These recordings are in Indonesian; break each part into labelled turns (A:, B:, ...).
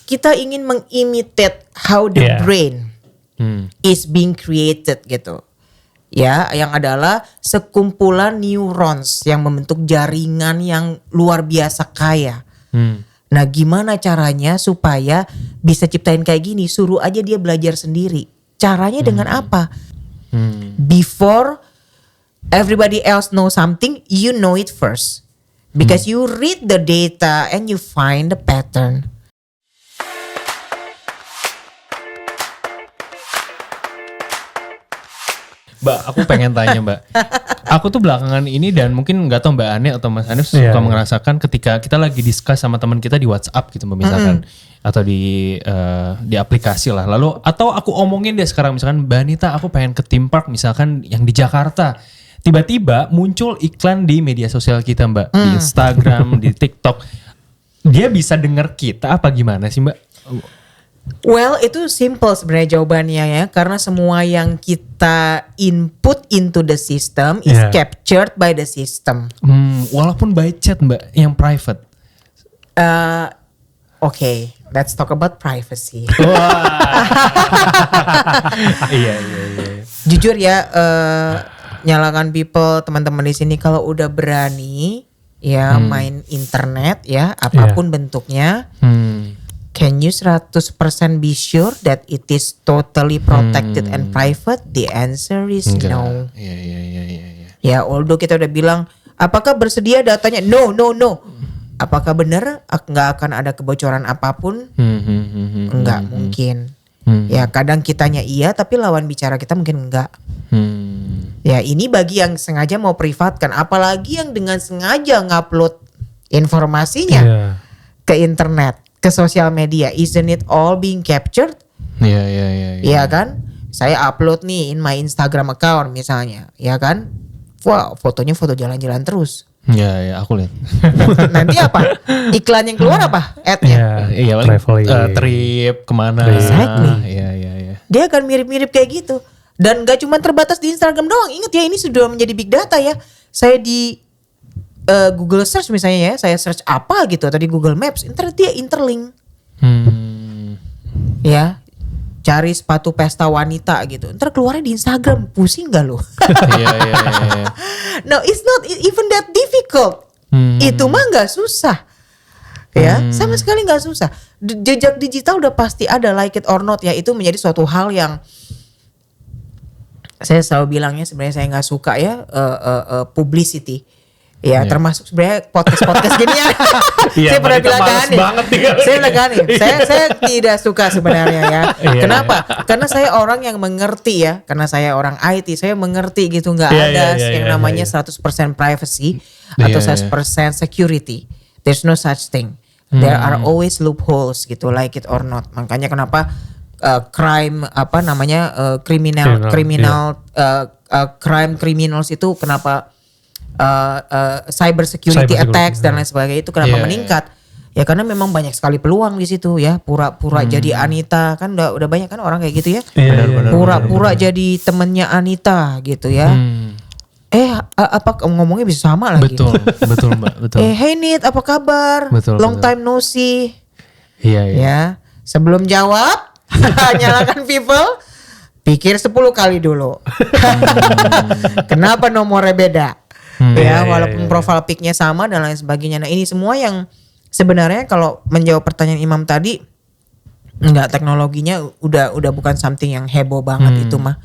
A: kita ingin mengimitate how the brain is being created gitu. Ya, yang adalah sekumpulan neurons yang membentuk jaringan yang luar biasa kaya. Nah, gimana caranya supaya bisa ciptain kayak gini? Suruh aja dia belajar sendiri. Caranya dengan apa? Before everybody else know something, you know it first. Because you read the data and you find the pattern.
B: Mbak, aku pengen tanya Mbak. Aku tuh belakangan ini dan mungkin gak tahu Mbak Ane atau Mas Hanif suka merasakan ketika kita lagi discuss sama teman kita di WhatsApp gitu misalkan. Atau di aplikasi lah. Lalu atau aku omongin deh sekarang misalkan Mbak Anita aku pengen ke theme park misalkan yang di Jakarta. Tiba-tiba muncul iklan di media sosial kita Mbak. Di Instagram, di TikTok. Dia bisa denger kita apa gimana sih Mbak?
A: Well, itu simple sebenarnya jawabannya ya, karena semua yang kita input into the system is captured by the system.
B: Walaupun by chat Mbak, yang private.
A: Okay, let's talk about privacy.
B: Iya.
A: Jujur ya, nyalakan people teman-teman di sini kalau udah berani ya main internet ya, apapun bentuknya. Can you 100% be sure that it is totally protected and private? The answer is no.
B: Iya.
A: Ya, although kita udah bilang, apakah bersedia datanya? No. Apakah benar nggak akan ada kebocoran apapun? Enggak mungkin. Ya, kadang kitanya iya, tapi lawan bicara kita mungkin enggak. Ya, ini bagi yang sengaja mau privatkan, apalagi yang dengan sengaja ngupload informasinya ke internet, ke sosial media. Isn't it all being captured?
B: Iya.
A: Iya kan? Saya upload nih in my Instagram account misalnya, ya kan? Wah, fotonya foto jalan-jalan terus.
B: Iya, aku lihat.
A: Nanti apa? Iklan yang keluar apa? Ad-nya.
B: Iya, trip kemana?
A: Exactly.
B: Iya.
A: Dia akan mirip-mirip kayak gitu. Dan gak cuma terbatas di Instagram doang. Ingat ya, ini sudah menjadi big data ya. Saya di Google search misalnya ya, saya search apa gitu atau di Google Maps, ntar dia interlink. Ya, cari sepatu pesta wanita gitu, ntar keluarnya di Instagram. Pusing gak lo?
B: Iya.
A: No, it's not even that difficult. Itu mah gak susah. Ya, sama sekali gak susah. Jejak digital udah pasti ada, like it or not ya. Itu menjadi suatu hal yang saya selalu bilangnya sebenarnya saya gak suka ya, publicity. Ya, termasuk sebenarnya podcast gini ya. Saya pernah bilang kan saya tidak suka sebenarnya ya. Kenapa? Karena saya orang yang mengerti ya. Karena saya orang IT, saya mengerti gitu. Gak ada yang namanya 100% privacy atau 100% security. There's no such thing. There are always loopholes gitu, like it or not. Makanya kenapa crime criminals itu kenapa cyber security attacks dan lain sebagainya itu kenapa meningkat? Ya karena memang banyak sekali peluang di situ ya. Pura-pura jadi Anita, kan udah banyak kan orang kayak gitu ya. Pura-pura jadi temennya Anita gitu ya. Apa ngomongnya bisa sama lagi.
B: Betul Mbak, betul.
A: Hey Nit, apa kabar? Long time no see.
B: Iya.
A: Ya, sebelum jawab, nyalakan people, pikir 10 kali dulu. Kenapa nomornya beda? Walaupun profile pic-nya sama dan lain sebagainya. Nah, ini semua yang sebenarnya kalau menjawab pertanyaan Imam tadi, enggak, teknologinya udah bukan something yang heboh banget itu mah.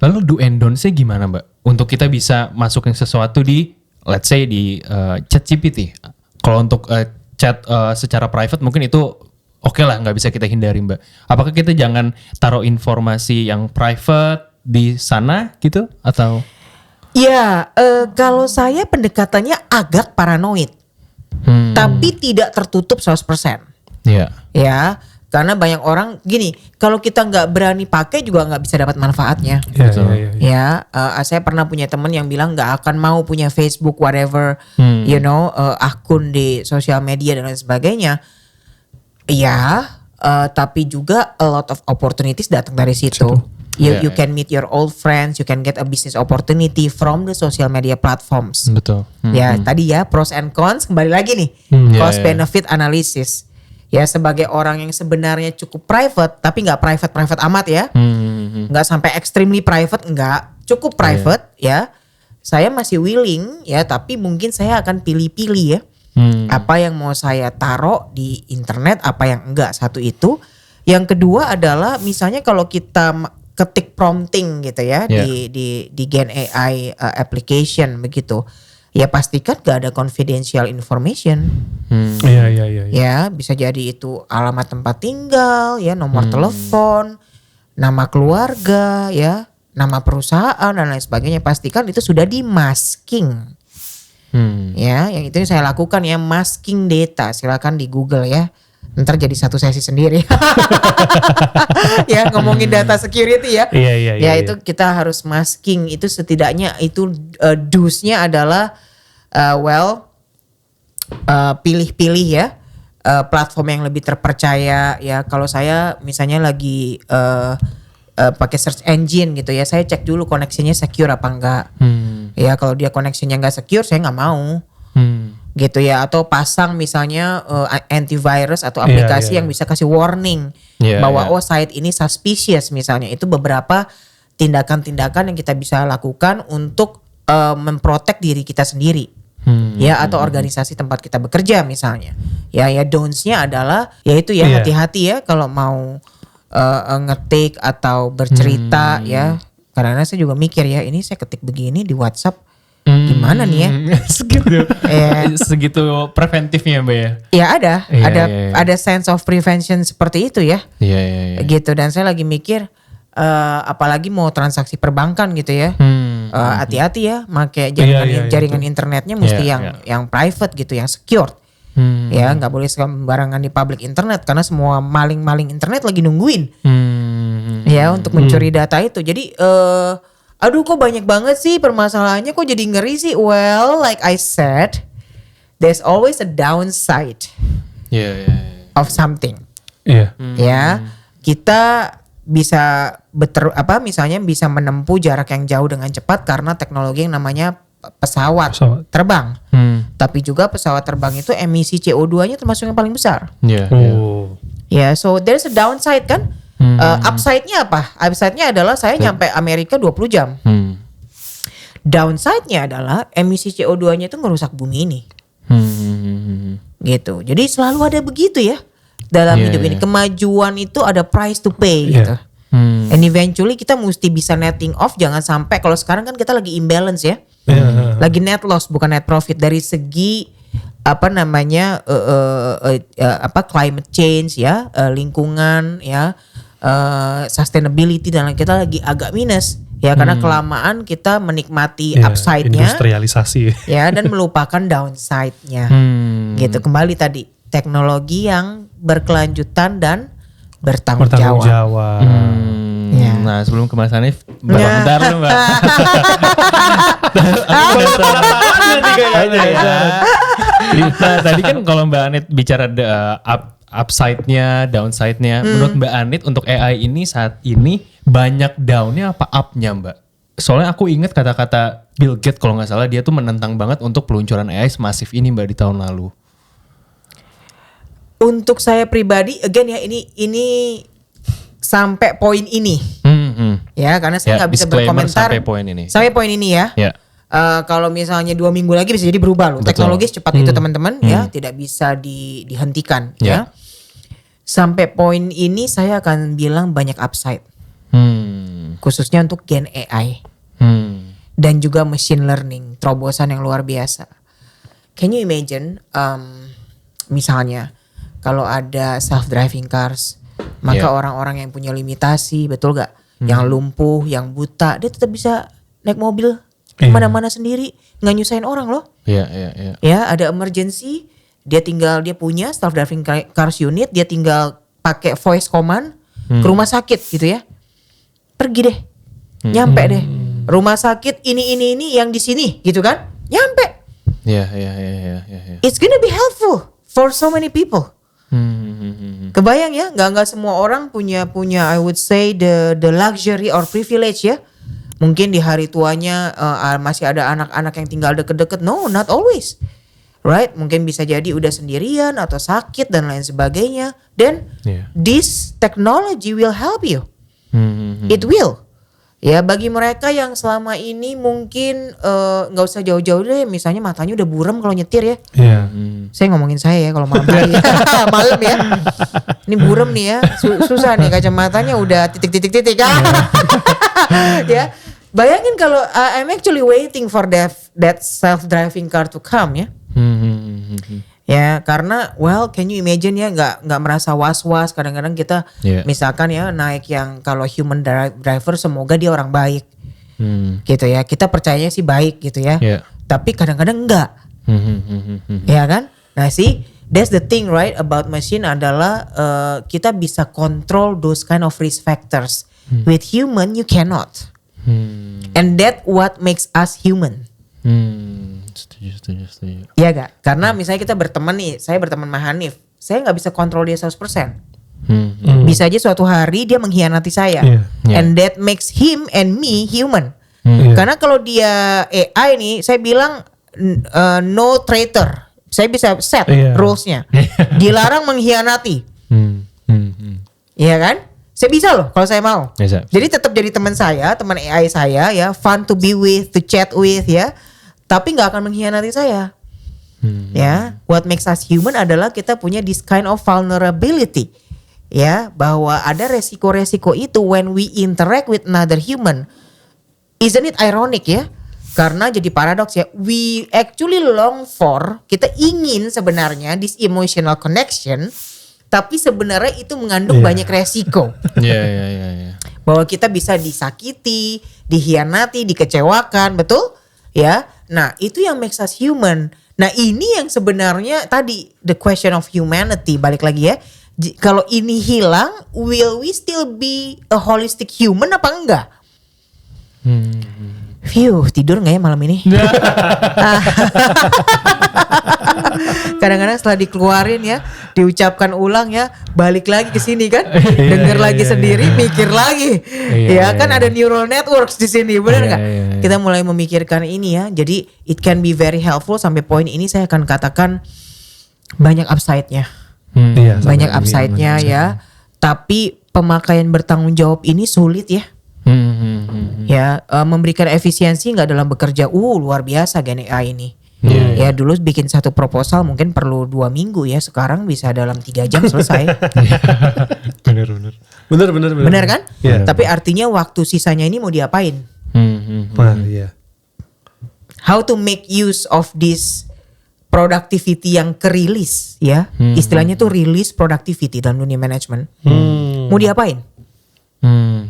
B: Lalu do and don't-nya gimana Mbak? Untuk kita bisa masukin sesuatu di, let's say di ChatGPT. Kalau untuk chat secara private mungkin itu oke lah, nggak bisa kita hindari Mbak. Apakah kita jangan taruh informasi yang private di sana gitu atau?
A: Ya, kalau saya pendekatannya agak paranoid. Tapi tidak tertutup 100%.
B: Iya.
A: Ya, karena banyak orang gini, kalau kita nggak berani pakai juga nggak bisa dapat manfaatnya. Ya, saya pernah punya teman yang bilang nggak akan mau punya Facebook whatever, akun di sosial media dan lain sebagainya. Ya, tapi juga a lot of opportunities datang dari situ. You can meet your old friends, you can get a business opportunity from the social media platforms.
B: Betul.
A: Ya, tadi ya pros and cons, kembali lagi nih. Cost benefit analysis. Ya sebagai orang yang sebenarnya cukup private, tapi nggak private amat ya, nggak sampai extremely private, nggak, cukup private ya. Saya masih willing ya, tapi mungkin saya akan pilih-pilih ya. Apa yang mau saya taruh di internet, apa yang enggak. Satu itu. Yang kedua adalah misalnya kalau kita ketik prompting gitu ya di Gen AI application begitu. Ya pastikan gak ada confidential information.
C: Iya.
A: Ya bisa jadi itu alamat tempat tinggal, ya nomor telepon, nama keluarga, ya nama perusahaan dan lain sebagainya. Pastikan itu sudah di masking. Ya, yang itu saya lakukan ya, masking data. Silakan di Google ya. Ntar jadi satu sesi sendiri. Ya ngomongin data security ya.
C: Iya.
A: Ya itu kita harus masking. Itu setidaknya itu do's-nya adalah pilih-pilih ya platform yang lebih terpercaya ya. Kalau saya misalnya lagi pakai search engine gitu ya, saya cek dulu koneksinya secure apa enggak. Ya kalau dia koneksinya enggak secure, saya nggak mau. Gitu ya, atau pasang misalnya antivirus atau aplikasi yang bisa kasih warning bahwa oh site ini suspicious misalnya. Itu beberapa tindakan-tindakan yang kita bisa lakukan untuk memprotek diri kita sendiri. Ya atau organisasi tempat kita bekerja misalnya. Ya don'ts-nya adalah yaitu ya hati-hati ya kalau mau ngetik atau bercerita ya. Karena saya juga mikir ya, ini saya ketik begini di WhatsApp gimana nih ya?
B: Segitu preventifnya Mbak ya?
A: Ya ada sense of prevention seperti itu ya.
B: Iya.
A: Gitu, dan saya lagi mikir apalagi mau transaksi perbankan gitu ya. Hati-hati ya, pakai jaringan internetnya mesti yang private gitu, yang secured. Ya nggak boleh sembarangan di public internet karena semua maling-maling internet lagi nungguin ya untuk mencuri data itu. Jadi aduh kok banyak banget sih permasalahannya, kok jadi ngeri sih. Well, like I said, there's always a downside of something. Ya, kita bisa misalnya bisa menempuh jarak yang jauh dengan cepat karena teknologi yang namanya pesawat terbang. Tapi juga pesawat terbang itu emisi CO2-nya termasuk yang paling besar. Ya, so there's a downside kan. Upside-nya apa? Upside-nya adalah saya nyampe Amerika 20 jam. Downside-nya adalah emisi CO2-nya itu ngerusak bumi ini. Gitu. Jadi selalu ada begitu ya dalam hidup ini. Kemajuan itu ada price to pay gitu. And eventually kita mesti bisa netting off. Jangan sampai, kalau sekarang kan kita lagi imbalance ya. Lagi net loss bukan net profit dari segi climate change ya, lingkungan ya, sustainability, dan kita lagi agak minus ya karena kelamaan kita menikmati upside-nya,
C: industrialisasi
A: ya, dan melupakan downside-nya. Gitu, kembali tadi teknologi yang berkelanjutan dan bertanggung jawab.
B: Ya. Nah sebelum ke Mas Hanif, bentar lu Mbak. Nah tadi kan kalau Mbak Anit bicara upside-nya, downside-nya, menurut Mbak Anit untuk AI ini saat ini banyak down-nya apa up-nya Mbak? Soalnya aku ingat kata-kata Bill Gates kalau nggak salah, dia tuh menentang banget untuk peluncuran AI semasif ini Mbak di tahun lalu.
A: Untuk saya pribadi, again ya, ini sampai poin ini, ya, karena saya nggak bisa berkomentar sampai poin ini ya. Kalau misalnya 2 minggu lagi bisa jadi berubah loh. Teknologi secepat itu teman-teman, ya, tidak bisa dihentikan. Ya, sampai poin ini saya akan bilang banyak upside, khususnya untuk Gen AI dan juga machine learning, terobosan yang luar biasa. Can you imagine, misalnya kalau ada self-driving cars, maka orang-orang yang punya limitasi, betul gak? Yang lumpuh, yang buta, dia tetap bisa naik mobil kemana-mana sendiri, nggak nyusahin orang loh. Ya, ada emergency, dia punya self-driving cars unit, dia tinggal pakai voice command ke rumah sakit gitu ya. Pergi deh, nyampe deh. Rumah sakit ini yang di sini gitu kan, nyampe. It's gonna be helpful for so many people. Kebayang ya, nggak semua orang punya I would say the luxury or privilege ya. Mungkin di hari tuanya masih ada anak-anak yang tinggal deket-deket. No, not always. right? Mungkin bisa jadi udah sendirian atau sakit dan lain sebagainya. Then this technology will help you. It will. Ya bagi mereka yang selama ini mungkin nggak usah jauh-jauh deh, misalnya matanya udah buram kalau nyetir ya. Saya ngomongin saya ya kalau malam hari, malam ya. Ini buram nih ya, susah nih kacamatanya udah titik-titik-titik ya. Bayangin kalau I'm actually waiting for that self-driving car to come ya. Ya karena can you imagine ya nggak merasa was-was kadang-kadang kita misalkan ya naik yang kalau human driver semoga dia orang baik gitu ya, kita percayanya sih baik gitu ya, tapi kadang-kadang enggak ya kan. Nah that's the thing right about machine adalah kita bisa control those kind of risk factors. With human you cannot, and that what makes us human. Setuju. Iya gak? Karena misalnya kita berteman nih, saya berteman sama Hanif, saya gak bisa kontrol dia 100%. Bisa aja suatu hari dia mengkhianati saya. And that makes him and me human. Karena kalau dia AI nih, saya bilang no traitor. Saya bisa set rules-nya. Dilarang mengkhianati. Iya kan? Saya bisa loh kalau saya mau. Jadi tetap jadi teman saya, teman AI saya ya, fun to be with, to chat with ya. Tapi nggak akan mengkhianati saya. Ya, what makes us human adalah kita punya this kind of vulnerability. Ya, bahwa ada resiko-resiko itu when we interact with another human. Isn't it ironic ya? Karena jadi paradoks ya. We actually long for, kita ingin sebenarnya this emotional connection, tapi sebenarnya itu mengandung banyak resiko. Bahwa kita bisa disakiti, dikhianati, dikecewakan, betul? Ya. Nah, itu yang makes us human. Nah, ini yang sebenarnya tadi the question of humanity, balik lagi ya. Kalau ini hilang, will we still be a holistic human apa enggak? Tidur gak ya malam ini? Kadang-kadang setelah dikeluarin ya, diucapkan ulang ya, balik lagi ke sini kan, denger lagi sendiri, mikir lagi, kan ada neural networks di sini, benar nggak? Kita mulai memikirkan ini ya, jadi it can be very helpful. Sampai poin ini saya akan katakan banyak upside-nya, banyak upside-nya ya. Tapi pemakaian bertanggung jawab ini sulit ya. Ya, memberikan efisiensi nggak dalam bekerja, luar biasa Gen AI ini. Ya dulu bikin satu proposal mungkin perlu 2 minggu ya, sekarang bisa dalam 3 jam selesai. Bener kan? Tapi artinya waktu sisanya ini mau diapain? How to make use of this productivity yang kerilis ya, istilahnya tuh release productivity dalam dunia manajemen. Mau diapain?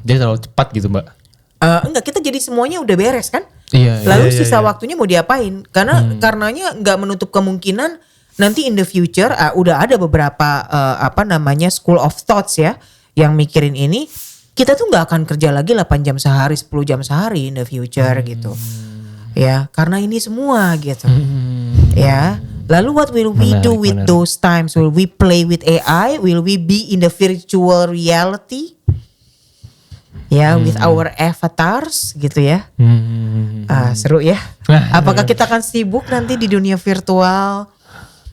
B: Jadi terlalu cepat gitu Mbak?
A: Enggak, kita jadi semuanya udah beres kan? Lalu sisa waktunya mau diapain? Karenanya nggak menutup kemungkinan nanti in the future udah ada beberapa school of thoughts ya yang mikirin ini. Kita tuh nggak akan kerja lagi 8 jam sehari, 10 jam sehari in the future gitu. Ya, karena ini semua gitu. Ya. Lalu what will we do with those times? Will we play with AI? Will we be in the virtual reality? Ya, with our avatars gitu ya. Seru ya. Apakah kita akan sibuk nanti di dunia virtual?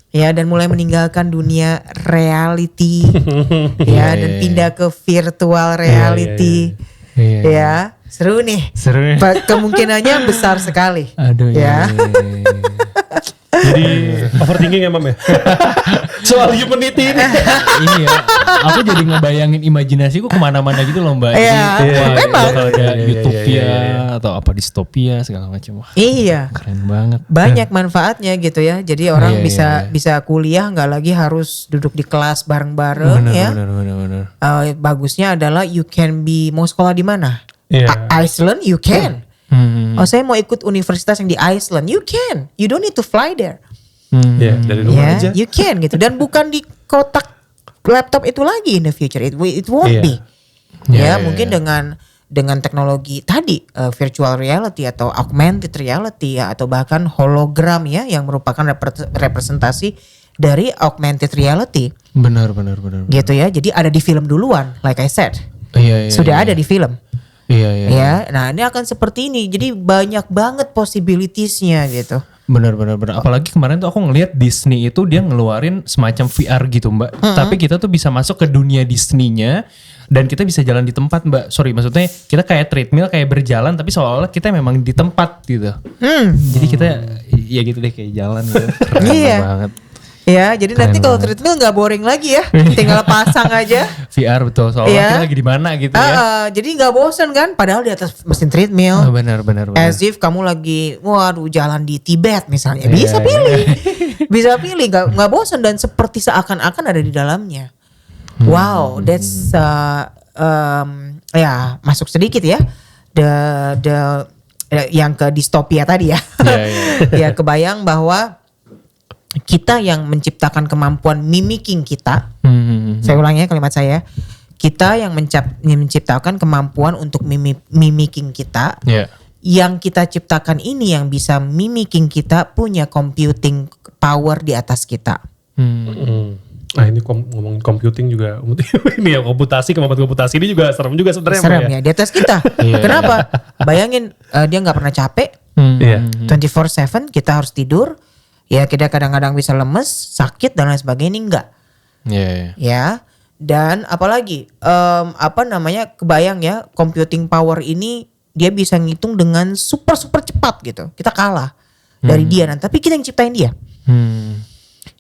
A: Ya, dan mulai meninggalkan dunia reality. Dan pindah ke virtual reality. Ya, seru nih. Kemungkinannya besar sekali.
B: Aduh ya.
C: Jadi overthinking ya Mam ya. Soal humanity ini.
B: Ini ya, aku jadi ngebayangin imajinasiku kemana-mana gitu loh Mbak.
A: Memang.
B: Kalau ada utopia atau apa distopia segala macam. Keren banget.
A: Banyak manfaatnya gitu ya. Jadi orang bisa kuliah nggak lagi harus duduk di kelas bareng-bareng ya.
B: Benar.
A: Bagusnya adalah you can mau sekolah di mana? Iceland you can. Saya mau ikut universitas yang di Iceland, you can. You don't need to fly there.
C: Dari rumah aja.
A: You can gitu. Dan bukan di kotak laptop itu lagi in the future. It won't be. Mungkin dengan teknologi tadi virtual reality atau augmented reality ya, atau bahkan hologram ya, yang merupakan representasi dari augmented reality.
B: Benar.
A: Gitu ya. Jadi ada di film duluan, like I said. Sudah ada di film.
B: Iya.
A: Nah ini akan seperti ini. Jadi banyak banget possibilitiesnya gitu.
B: Bener. Apalagi kemarin tuh aku ngelihat Disney itu dia ngeluarin semacam VR gitu Mbak. Tapi kita tuh bisa masuk ke dunia Disney-nya dan kita bisa jalan di tempat Mbak. Sorry maksudnya kita kayak treadmill kayak berjalan tapi seolah-olah kita memang di tempat gitu. Jadi kita ya gitu deh kayak jalan gitu. Keren banget.
A: Ya, jadi
B: Keren
A: nanti kalau
B: banget.
A: treadmill nggak boring lagi ya, tinggal pasang aja.
B: VR betul soalnya kita lagi di mana gitu ya.
A: Jadi nggak bosan kan, padahal di atas mesin treadmill.
B: Benar.
A: As if kamu lagi, waduh jalan di Tibet misalnya, bisa pilih, nggak bosan dan seperti seakan-akan ada di dalamnya. Wow, that's ya masuk sedikit ya, yang ke distopia tadi ya. Ya kebayang bahwa kita yang menciptakan kemampuan mimicking kita, saya ulangi ya kalimat saya, kita yang menciptakan kemampuan untuk mimicking kita, yang kita ciptakan ini yang bisa mimicking kita punya computing power di atas kita.
C: Nah ini ngomongin computing juga, ini ya kemampuan komputasi ini juga serem juga sebenarnya.
A: Serem ya, di atas kita. Kenapa? Bayangin dia nggak pernah capek, 24/7 kita harus tidur. Ya kita kadang-kadang bisa lemes, sakit dan lain sebagainya, ini enggak. Ya. Dan apalagi kebayang ya computing power ini dia bisa ngitung dengan super cepat gitu. Kita kalah dari dia, tapi kita yang ciptain dia.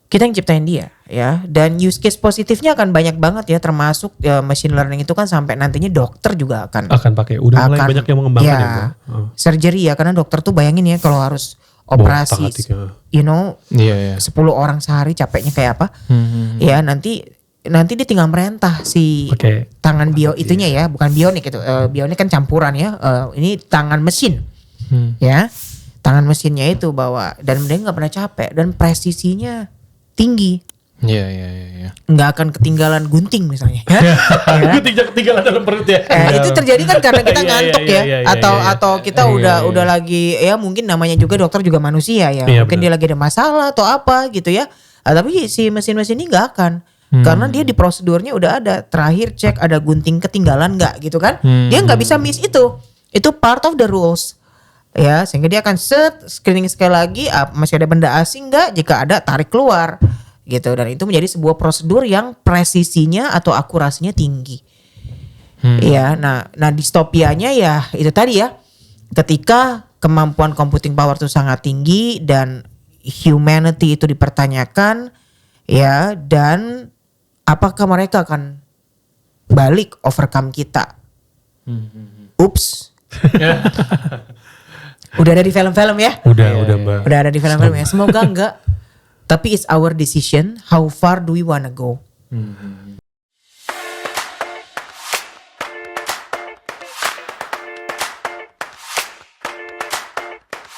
A: Kita yang ciptain dia ya. Dan use case positifnya akan banyak banget ya, termasuk machine learning itu kan sampai nantinya dokter juga akan
C: pakai. Udah mulai banyak yang mengembangkan ya.
A: Surgery ya, karena dokter tuh bayangin ya kalau harus operasi, 10 orang sehari capeknya kayak apa? Ya nanti dia tinggal merentah si tangan itunya ya, bukan bionik itu. Bionik kan campuran ya. Ini tangan mesin, ya, tangan mesinnya itu bawa dan dia nggak pernah capek dan presisinya tinggi. Nggak akan ketinggalan gunting misalnya.
C: Ketinggalan dalam perut ya.
A: Itu terjadi kan karena kita ngantuk ya, atau kita udah lagi ya, mungkin namanya juga dokter juga manusia ya. Mungkin dia lagi ada masalah atau apa gitu ya. Tapi si mesin-mesin ini nggak akan, karena dia di prosedurnya udah ada. Terakhir cek ada gunting ketinggalan nggak gitu kan? Dia nggak bisa miss itu. Itu part of the rules. Ya, sehingga dia akan screening sekali lagi, masih ada benda asing nggak? Jika ada tarik keluar. Gitu, dan itu menjadi sebuah prosedur yang presisinya atau akurasinya tinggi. Ya, nah distopianya ya itu tadi ya, ketika kemampuan computing power itu sangat tinggi dan humanity itu dipertanyakan ya, dan apakah mereka akan balik overcome kita? Ups. Udah ada di film-film ya?
C: Udah Mbak.
A: Udah ada di film-film ya. Semoga enggak. Tapi it's our decision, how far do we wanna go?